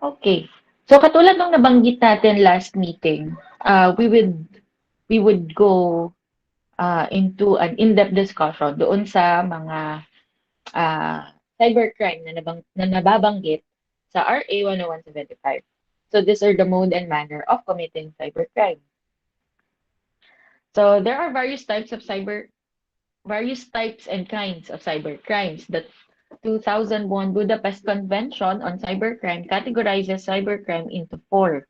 Okay. So katulad nung nabanggit natin last meeting, we would go into an in-depth discussion doon sa mga cybercrime na nababanggit sa RA 10175. So these are the mode and manner of committing cybercrime. So there are various types and kinds of cybercrimes. The 2001 Budapest Convention on Cybercrime categorizes cybercrime into four: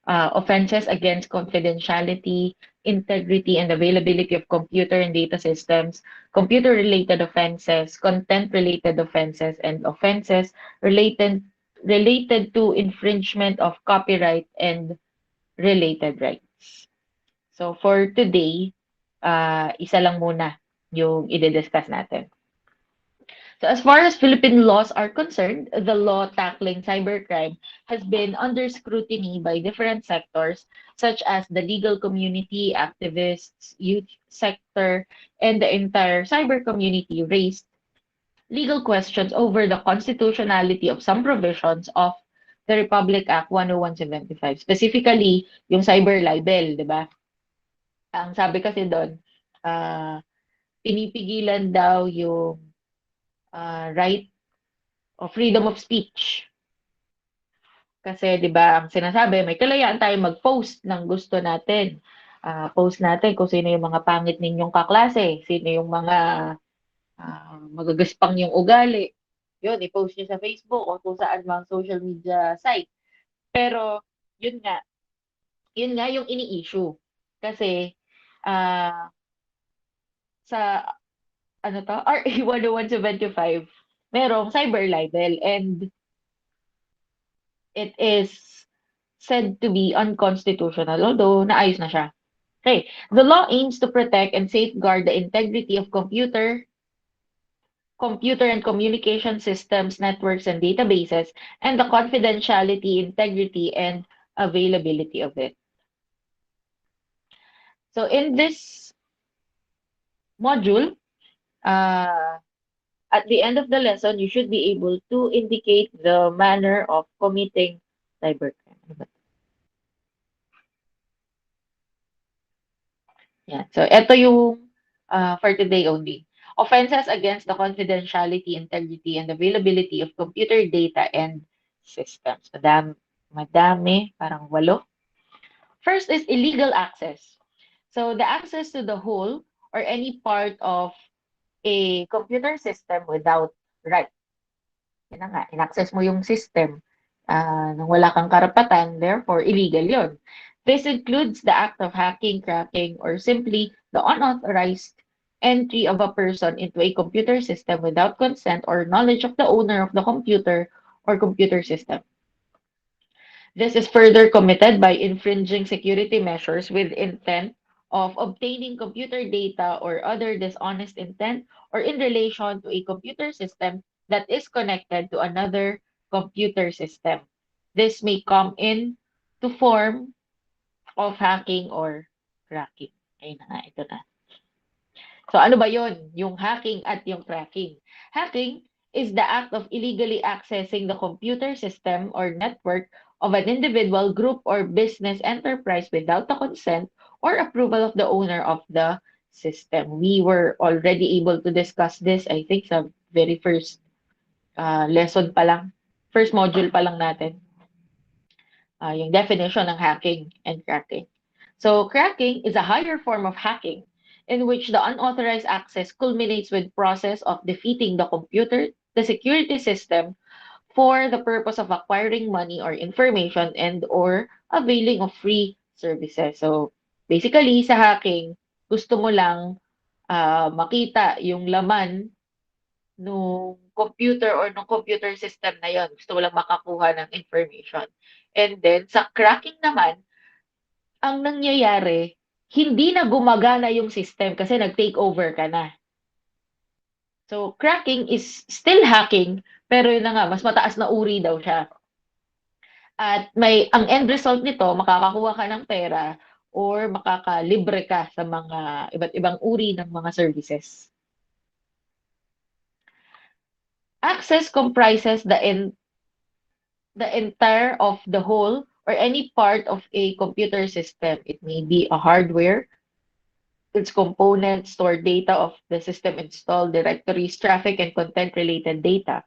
offenses against confidentiality, integrity, and availability of computer and data systems, computer-related offenses, content-related offenses, and offenses related to infringement of copyright and related rights. So for today, isa lang muna yung i-discuss natin. So as far as Philippine laws are concerned, the law tackling cybercrime has been under scrutiny by different sectors, such as the legal community, activists, youth sector, and the entire cyber community raised legal questions over the constitutionality of some provisions of the Republic Act 10175, specifically yung cyber libel, di ba? Ang sabi kasi doon, ah pinipigilan daw yung right o freedom of speech. Kasi 'di ba, ang sinasabi may kalayaan tayong mag-post ng gusto natin. Post natin kung sino yung mga pangit ninyong kaklase, sino yung mga magagaspang yung ugali. Yun, i-post niyo sa Facebook o kung saan mang social media site. Pero yun nga, yun nga yung ini-issue. Kasi ah sa ano to, RA 10175, merong cyber libel and it is said to be unconstitutional, although naayos na siya. Okay, the law aims to protect and safeguard the integrity of computer and communication systems, networks, and databases, and the confidentiality, integrity, and availability of it. So in this module, uh, at the end of the lesson, you should be able to indicate the manner of committing cybercrime. Ano ba? Yan. So, ito yung for today only. Offenses against the confidentiality, integrity, and availability of computer data and systems. Madami, parang 8. First is illegal access. So, the access to the whole or any part of a computer system without right. Yan na nga, in-access mo yung system nang wala kang karapatan, therefore illegal yon. This includes the act of hacking, cracking, or simply the unauthorized entry of a person into a computer system without consent or knowledge of the owner of the computer or computer system. This is further committed by infringing security measures with intent of obtaining computer data or other dishonest intent or in relation to a computer system that is connected to another computer system. This may come in to form of hacking or cracking. Ayun na nga, ito na. So ano ba yon? Yung hacking at yung cracking. Hacking is the act of illegally accessing the computer system or network of an individual, group, or business enterprise without the consent or approval of the owner of the system. We were already able to discuss this, I think, sa very first lesson pa lang, first module pa lang natin, yung definition ng hacking and cracking. So cracking is a higher form of hacking in which the unauthorized access culminates with process of defeating the security system for the purpose of acquiring money or information and or availing of free services. So basically sa hacking, gusto mo lang makita yung laman nung computer or nung computer system na yon. Gusto mo lang makakuha ng information. And then sa cracking naman, ang nangyayari, hindi na gumagana yung system kasi nag-take over ka na. So, cracking is still hacking, pero yun na nga, mas mataas na uri daw siya. At ang end result nito, makakakuha ka ng pera or makakalibre ka sa mga iba't ibang uri ng mga services. Access comprises the entire of the whole or any part of a computer system. It may be a hardware, its components, store data of the system installed, directories, traffic, and content-related data.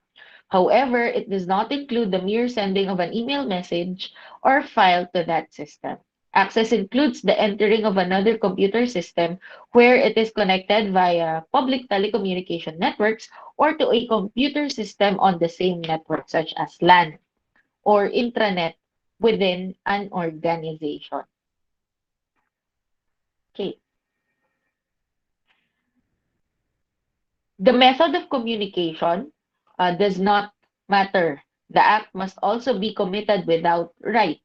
However, it does not include the mere sending of an email message or file to that system. Access includes the entering of another computer system where it is connected via public telecommunication networks or to a computer system on the same network, such as LAN or intranet within an organization. Okay. The method of communication does not matter. The act must also be committed without right.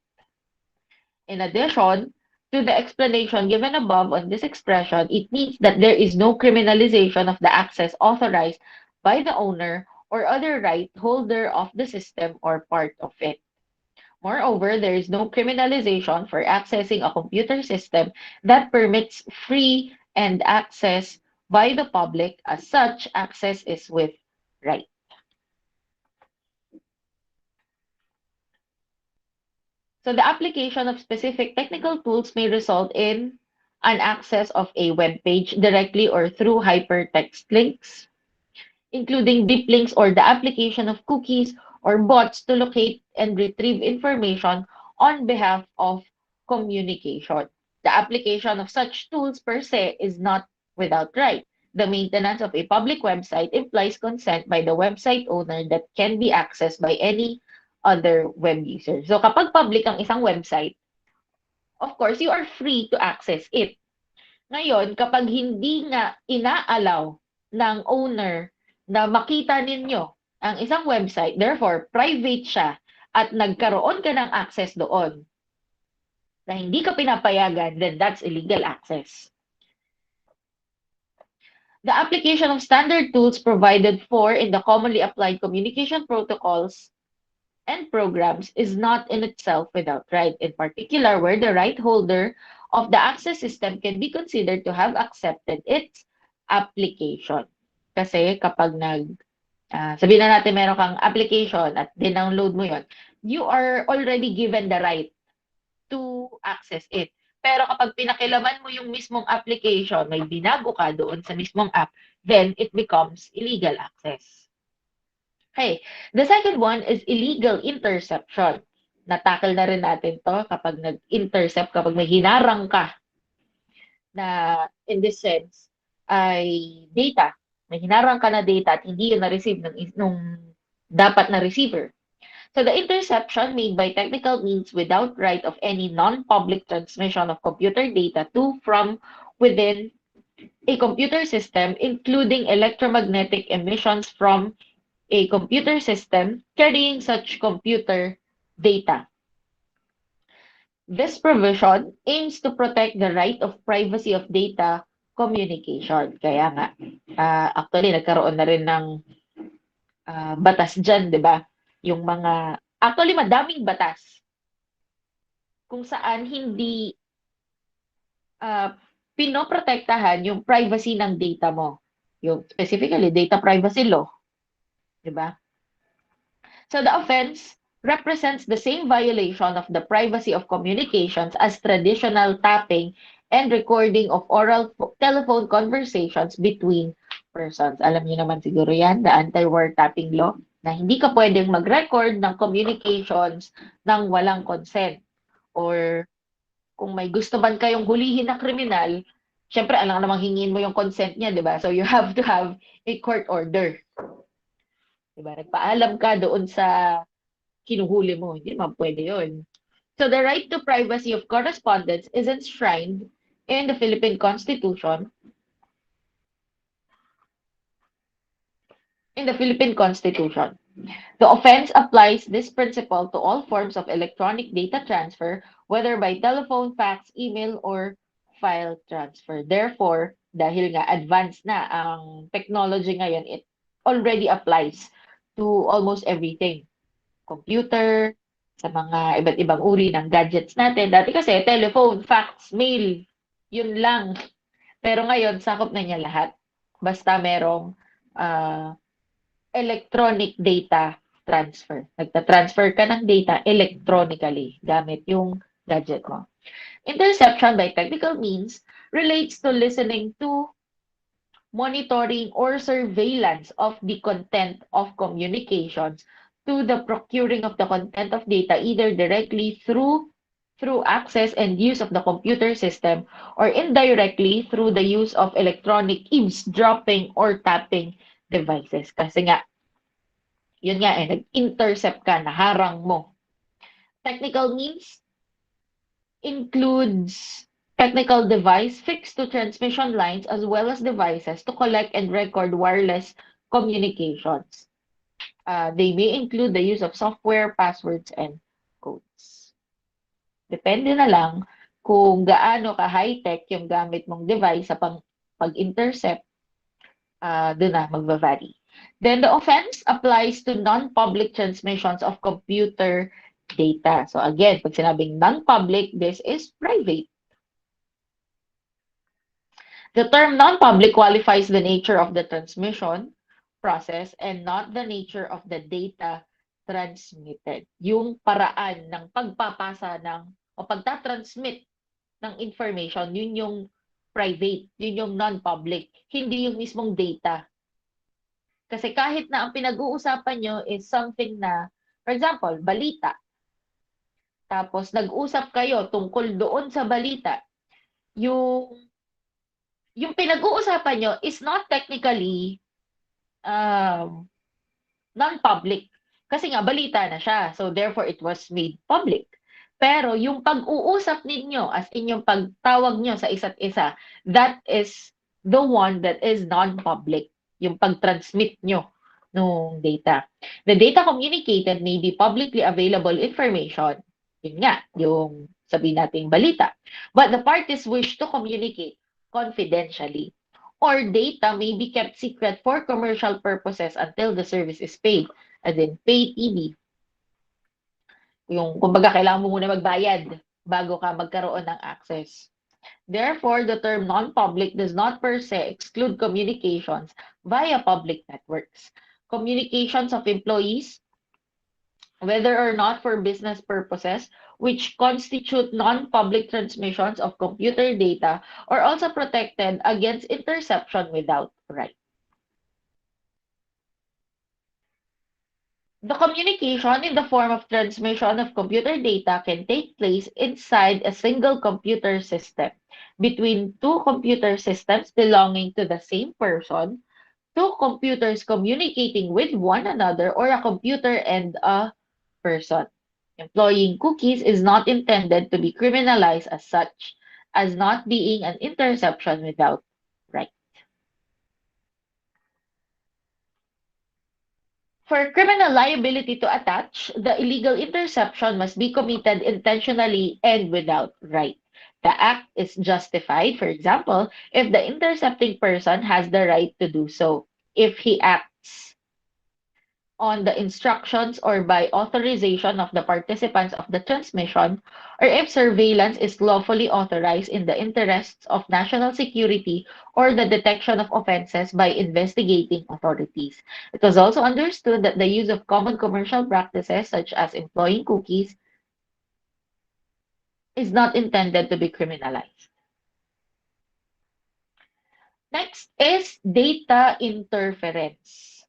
In addition to the explanation given above on this expression, it means that there is no criminalization of the access authorized by the owner or other right holder of the system or part of it. Moreover, there is no criminalization for accessing a computer system that permits free and access by the public. As such, access is with right. So the application of specific technical tools may result in an access of a web page directly or through hypertext links, including deep links or the application of cookies or bots to locate and retrieve information on behalf of communication. The application of such tools per se is not without right. The maintenance of a public website implies consent by the website owner that can be accessed by any other web user. So kapag public ang isang website, of course, you are free to access it. Ngayon, kapag hindi nga inaalaw ng owner na makita ninyo ang isang website, therefore, private siya at nagkaroon ka ng access doon na hindi ka pinapayagan, then that's illegal access. The application of standard tools provided for in the commonly applied communication protocols and programs is not in itself without right, in particular where the right holder of the access system can be considered to have accepted its application. Kasi kapag sabihin na natin meron kang application at dinownload mo yon, you are already given the right to access it. Pero kapag pinakilaman mo yung mismong application, may binago ka doon sa mismong app, then it becomes illegal access. Okay. The second one is illegal interception. Natakal na rin natin to kapag nag-intercept, kapag may hinarang ka na in this sense ay data. May hinarang ka na data at hindi yun na-receive nung dapat na receiver. So the interception made by technical means without right of any non-public transmission of computer data to, from, within a computer system, including electromagnetic emissions from a computer system carrying such computer data. This provision aims to protect the right of privacy of data communication. Kaya nga, actually, nagkaroon na rin ng batas dyan, di ba? Yung mga, actually, madaming batas kung saan hindi pinoprotektahan yung privacy ng data mo. Yung specifically, data privacy law. Di ba? So the offense represents the same violation of the privacy of communications as traditional tapping and recording of oral telephone conversations between persons. Alam niyo naman siguro yan, the anti-wiretapping law, na hindi ka pwedeng mag-record ng communications ng walang consent. Or kung may gusto man kayong hulihin na kriminal, syempre, alam namang hingin mo yung consent niya, di ba? So you have to have a court order. Diba? Nagpaalam ka doon sa kinuhuli mo. Hindi naman pwede yun. So the right to privacy of correspondence is enshrined in the Philippine Constitution. The offense applies this principle to all forms of electronic data transfer, whether by telephone, fax, email, or file transfer. Therefore, dahil nga advanced na ang technology ngayon, it already applies to almost everything. Computer, sa mga iba't ibang uri ng gadgets natin. Dati kasi, telephone, fax, mail, yun lang. Pero ngayon, sakop na niya lahat. Basta merong electronic data transfer. Nagta-transfer ka ng data electronically gamit yung gadget mo. Interception by technical means relates to listening to, monitoring, or surveillance of the content of communications to the procuring of the content of data either directly through access and use of the computer system or indirectly through the use of electronic eavesdropping or tapping devices. Kasi nga, yun nga nag-intercept ka, naharang mo. Technical means includes technical device fixed to transmission lines as well as devices to collect and record wireless communications. They may include the use of software, passwords, and codes. Depende na lang kung gaano ka high-tech yung gamit mong device sa pag-intercept, doon na magva-vary. Then the offense applies to non-public transmissions of computer data. So again, pag sinabing non-public, this is private. The term non-public qualifies the nature of the transmission process and not the nature of the data transmitted. Yung paraan ng pagpapasa o pagtatransmit ng information, yun yung private, yun yung non-public, hindi yung mismong data. Kasi kahit na ang pinag-uusapan nyo is something na, for example, balita, tapos nag-usap kayo tungkol doon sa balita, yung pinag-uusapan nyo is not technically um, non-public. Kasi nga, balita na siya. So, therefore, it was made public. Pero yung pag-uusap ninyo, as in yung pagtawag nyo sa isa't isa, that is the one that is non-public. Yung pag-transmit nyo ng data. The data communicated may be publicly available information. Yun nga, yung sabihin nating balita. But the parties wish to communicate confidentially. Or data may be kept secret for commercial purposes until the service is paid. As in, pay TV. Yung, kumbaga, kailangan mo muna magbayad bago ka magkaroon ng access. Therefore, the term non-public does not per se exclude communications via public networks. Communications of employees, whether or not for business purposes, which constitute non-public transmissions of computer data, are also protected against interception without right. The communication in the form of transmission of computer data can take place inside a single computer system between two computer systems belonging to the same person, two computers communicating with one another, or a computer and a person. Employing cookies is not intended to be criminalized as such, as not being an interception without right. For criminal liability to attach, the illegal interception must be committed intentionally and without right. The act is justified, for example, if the intercepting person has the right to do so, if he acts on the instructions or by authorization of the participants of the transmission, or if surveillance is lawfully authorized in the interests of national security or the detection of offenses by investigating authorities. It was also understood that the use of common commercial practices, such as employing cookies, is not intended to be criminalized. Next is data interference.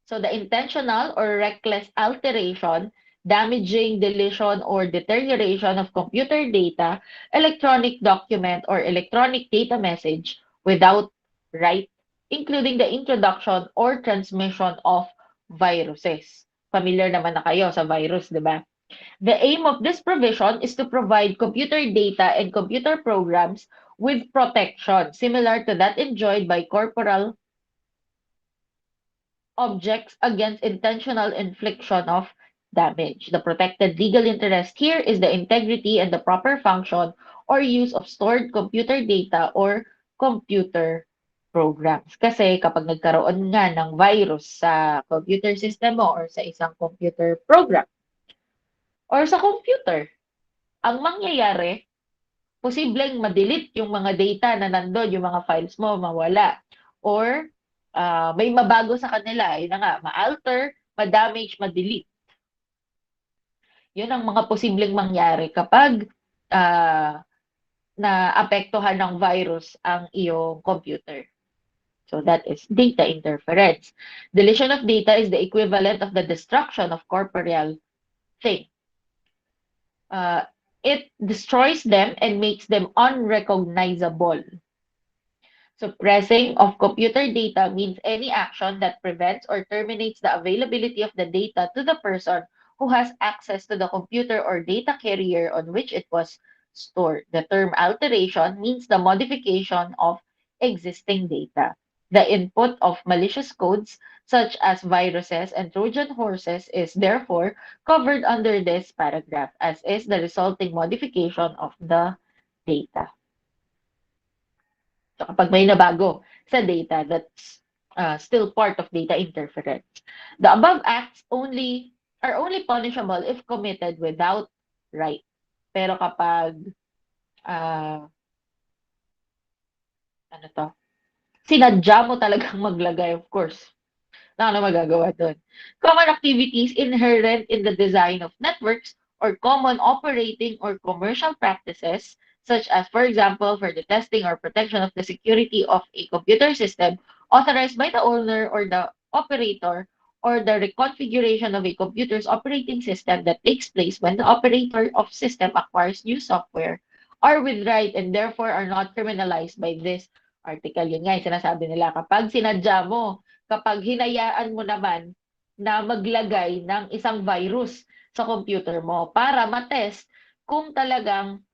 So the intentional or reckless alteration, damaging, deletion, or deterioration of computer data, electronic document, or electronic data message without right, including the introduction or transmission of viruses. Familiar naman na kayo sa virus, di ba? The aim of this provision is to provide computer data and computer programs with protection similar to that enjoyed by corporal objects against intentional infliction of damage. The protected legal interest here is the integrity and the proper function or use of stored computer data or computer programs. Kasi kapag nagkaroon nga ng virus sa computer system mo or sa isang computer program or sa computer, ang mangyayari, posibleng ma-delete yung mga data na nandun, yung mga files mo, mawala. Or may mabago sa kanila, yun na nga, ma-alter, ma-damage, ma-delete. Yun ang mga posibleng mangyari kapag ah, naapektuhan ng virus ang iyong computer. So that is data interference. Deletion of data is the equivalent of the destruction of corporeal thing. Uh, it destroys them and makes them unrecognizable. Suppressing of computer data means any action that prevents or terminates the availability of the data to the person who has access to the computer or data carrier on which it was stored. The term alteration means the modification of existing data. The input of malicious codes, such as viruses and Trojan horses, is therefore covered under this paragraph, as is the resulting modification of the data. So kapag may nabago sa data, that's still part of data interference. The above acts only punishable if committed without right. Pero kapag uh, ano to, sinadya mo talagang maglagay, of course, wala ka na magagawa doon. Common activities inherent in the design of networks or common operating or commercial practices, such as, for example, for the testing or protection of the security of a computer system authorized by the owner or the operator, or the reconfiguration of a computer's operating system that takes place when the operator of system acquires new software, are with right and therefore are not criminalized by this article. Yun nga, yung sinasabi nila, kapag sinadya mo, kapag hinayaan mo naman na maglagay ng isang virus sa computer mo para matest kung talagang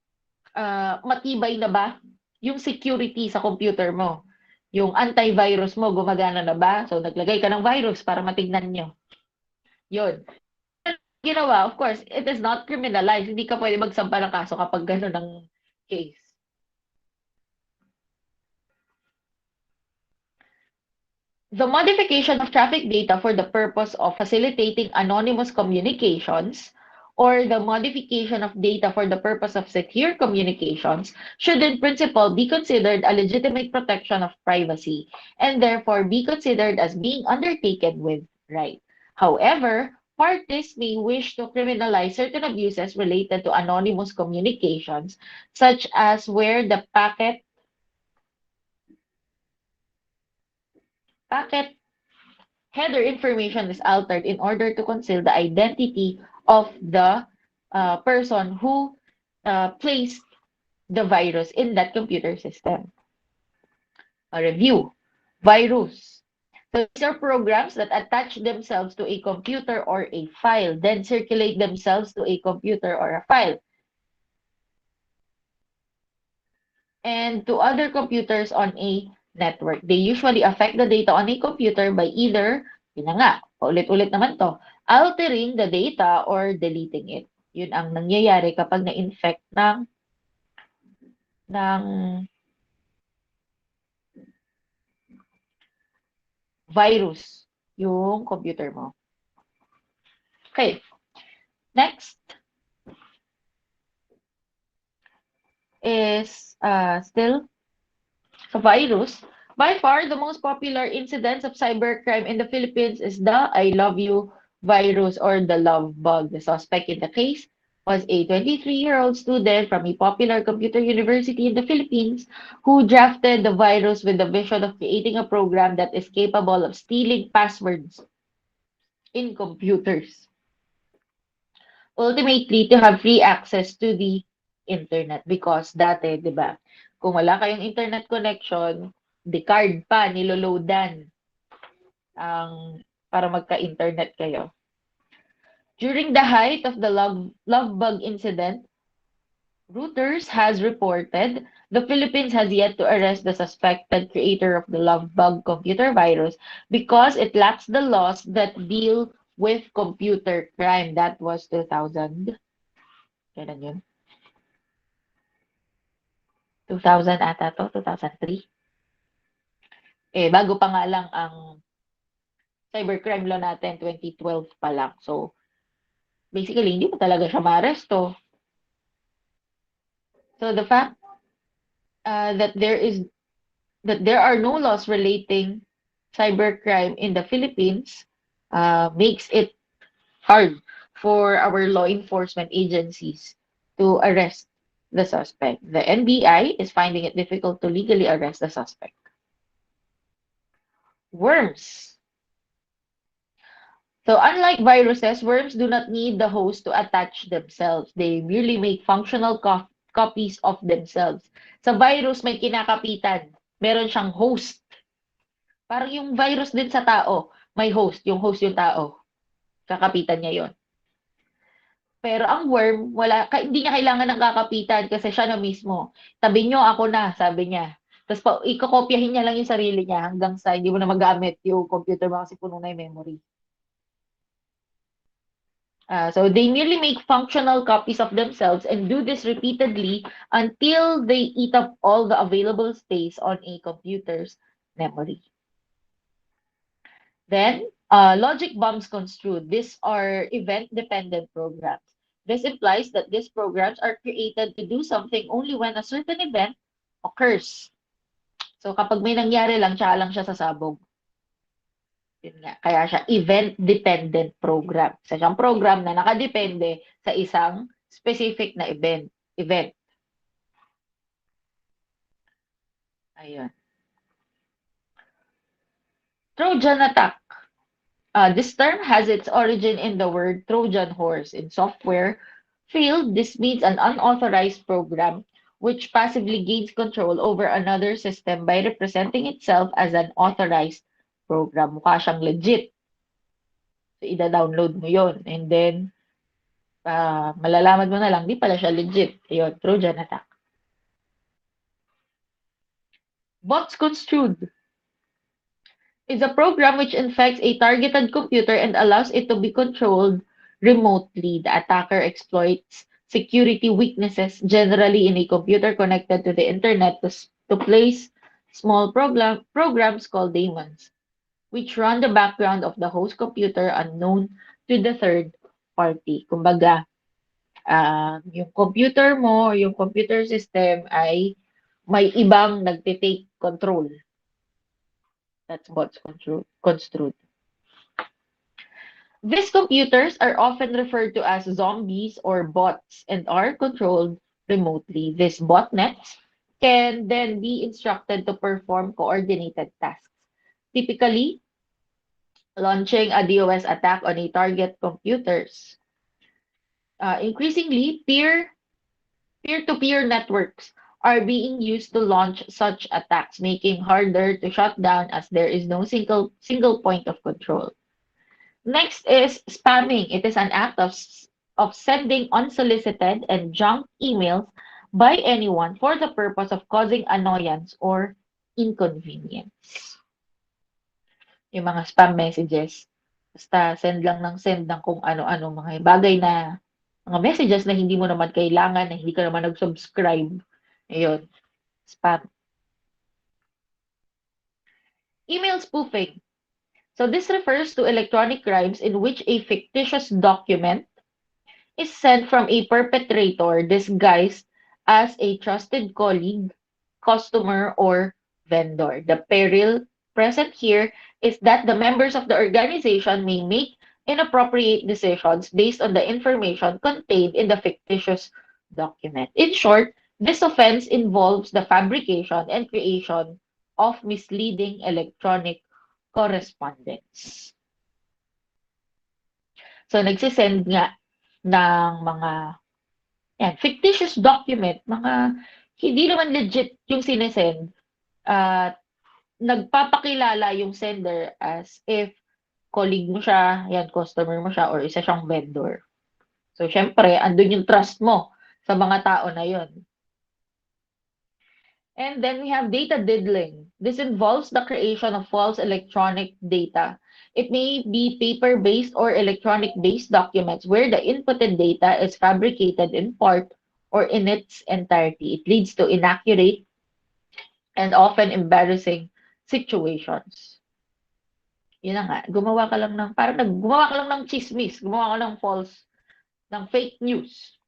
matibay na ba yung security sa computer mo. Yung antivirus mo, gumagana na ba? So, naglagay ka ng virus para matignan nyo. Yun. Ginawa, of course, it is not criminalized. Hindi ka pwede magsampa ng kaso kapag gano'n ang case. The modification of traffic data for the purpose of facilitating anonymous communications, or the modification of data for the purpose of secure communications, should in principle be considered a legitimate protection of privacy and therefore be considered as being undertaken with right. However, parties may wish to criminalize certain abuses related to anonymous communications, such as where the packet header information is altered in order to conceal the identity of the person who placed the virus in that computer system. A review. Virus. So these are programs that attach themselves to a computer or a file, then circulate themselves to a computer or a file, and to other computers on a network. They usually affect the data on a computer by either, yun na nga, paulit-ulit naman to, altering the data or deleting it. Yun ang nangyayari kapag na-infect ng virus yung computer mo. Okay. Next is still sa virus. By far, the most popular incidence of cybercrime in the Philippines is the I love you virus or the love bug. The suspect in the case was a 23-year-old student from a popular computer university in the Philippines who drafted the virus with the vision of creating a program that is capable of stealing passwords in computers. Ultimately, to have free access to the internet because dati, 'di ba? Kung wala kayong internet connection, the card pa niloloadan ang para magka-internet kayo. During the height of the love bug incident, Reuters has reported the Philippines has yet to arrest the suspected creator of the love bug computer virus because it lacks the laws that deal with computer crime. That was 2000. Kailan yun? 2000 ata to, 2003. Bago pa nga lang ang cybercrime law natin, 2012 pa lang. So, basically, hindi pa talaga siya maaresto. So, the fact that there are no laws relating cybercrime in the Philippines makes it hard for our law enforcement agencies to arrest the suspect. The NBI is finding it difficult to legally arrest the suspect. Worms. So unlike viruses, worms do not need the host to attach themselves. They merely make functional copies of themselves. Sa virus, may kinakapitan. Meron siyang host. Parang yung virus din sa tao, may host. Yung host yung tao. Kakapitan niya yon. Pero ang worm, hindi niya kailangan ng kakapitan kasi siya na mismo. Tabi niyo, ako na, sabi niya. Tapos ikokopyahin niya lang yung sarili niya hanggang sa hindi mo na magamit yung computer mo kasi puno na yung memory. So they merely make functional copies of themselves and do this repeatedly until they eat up all the available space on a computer's memory. Then, logic bombs construed. These are event-dependent programs. This implies that these programs are created to do something only when a certain event occurs. So kapag may nangyari lang, tsaka lang siya sasabog. Yun nga. Kaya siya event-dependent program. Isa siyang program na nakadepende sa isang specific na event. Ayun. Trojan attack. This term has its origin in the word Trojan horse. In software field, this means an unauthorized program which passively gains control over another system by representing itself as an authorized program. Mukha siyang legit. So, ida-download mo yon. And then, malalaman mo na lang, di pala siya legit. Ayun, Trojan attack. Bots construed is a program which infects a targeted computer and allows it to be controlled remotely. The attacker exploits security weaknesses generally in a computer connected to the internet to place small programs called daemons, which run the background of the host computer unknown to the third party. Kumbaga, yung computer mo, yung computer system ay may ibang nagtitake control. That's bots construed. These computers are often referred to as zombies or bots and are controlled remotely. These botnets can then be instructed to perform coordinated tasks, typically launching a DOS attack on a target computers. Increasingly, peer-to-peer networks are being used to launch such attacks, making harder to shut down as there is no single point of control. Next is spamming. It is an act of sending unsolicited and junk emails by anyone for the purpose of causing annoyance or inconvenience. Yung mga spam messages, basta send ng kung ano-ano, mga bagay na, mga messages na hindi mo naman kailangan, na hindi ka naman nag-subscribe. Ayun, spam. Email spoofing. So this refers to electronic crimes in which a fictitious document is sent from a perpetrator disguised as a trusted colleague, customer, or vendor. The peril present here is that the members of the organization may make inappropriate decisions based on the information contained in the fictitious document. In short, this offense involves the fabrication and creation of misleading electronic correspondence. So, nagsisend nga ng mga fictitious document, mga hindi naman legit yung sinesend, at nagpapakilala yung sender as if colleague mo siya, customer mo siya, or isa siyang vendor. So, syempre, andun yung trust mo sa mga tao na yun. And then we have data diddling. This involves the creation of false electronic data. It may be paper-based or electronic-based documents where the inputted data is fabricated in part or in its entirety. It leads to inaccurate and often embarrassing situations. Yun na nga, gumawa ka lang ng chismis, gumawa ka ng fake news.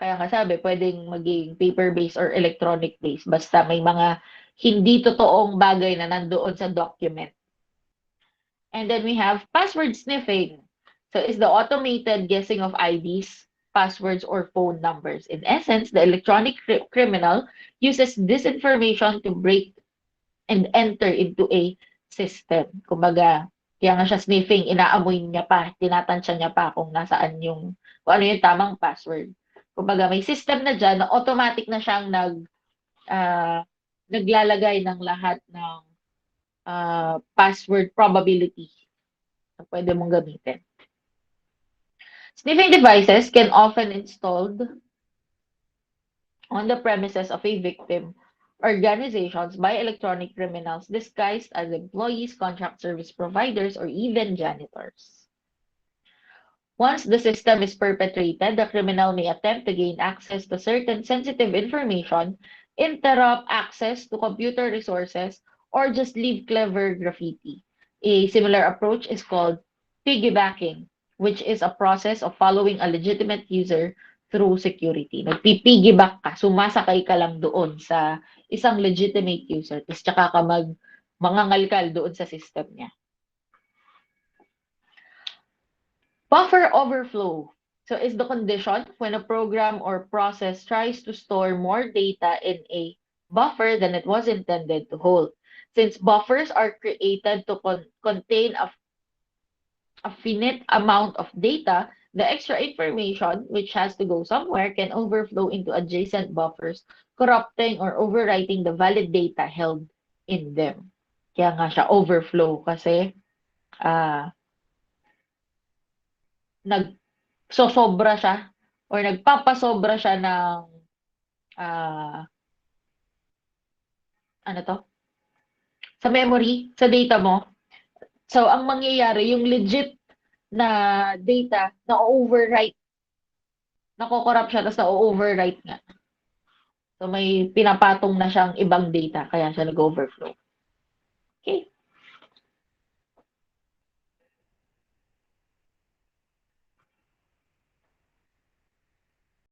Kaya nga sabi, pwedeng maging paper-based or electronic-based. Basta may mga hindi totoong bagay na nandoon sa document. And then we have password sniffing. So it's the automated guessing of IDs, passwords, or phone numbers. In essence, the electronic criminal uses this information to break and enter into a system. Kumbaga, kaya nga siya sniffing, inaamoy niya pa, tinatansya niya pa kung ano yung tamang password. Kumbaga, may system na dyan na automatic na siyang ah, naglalagay ng lahat ng password probability na pwede mong gamitin. Sniffing devices can often installed on the premises of a victim organizations by electronic criminals disguised as employees, contract service providers, or even janitors. Once the system is perpetrated, the criminal may attempt to gain access to certain sensitive information, interrupt access to computer resources, or just leave clever graffiti. A similar approach is called piggybacking, which is a process of following a legitimate user through security. Nagpipiggyback ka, sumasakay ka lang doon sa isang legitimate user, tapos tsaka ka mangangalkal doon sa system niya. Buffer overflow. So is the condition when a program or process tries to store more data in a buffer than it was intended to hold. Since buffers are created to contain a finite amount of data, the extra information, which has to go somewhere, can overflow into adjacent buffers, corrupting or overwriting the valid data held in them. Kaya nga siya overflow kasi ah nagsosobra siya or nagpapasobra siya ng ah ano 'to, sa memory, sa data mo. So, ang mangyayari yung legit na data na-o-overwrite, nako-corrupt siya ta's na-o-overwrite nga. So, may pinapatong na siyang ibang data kaya siya nag-overflow.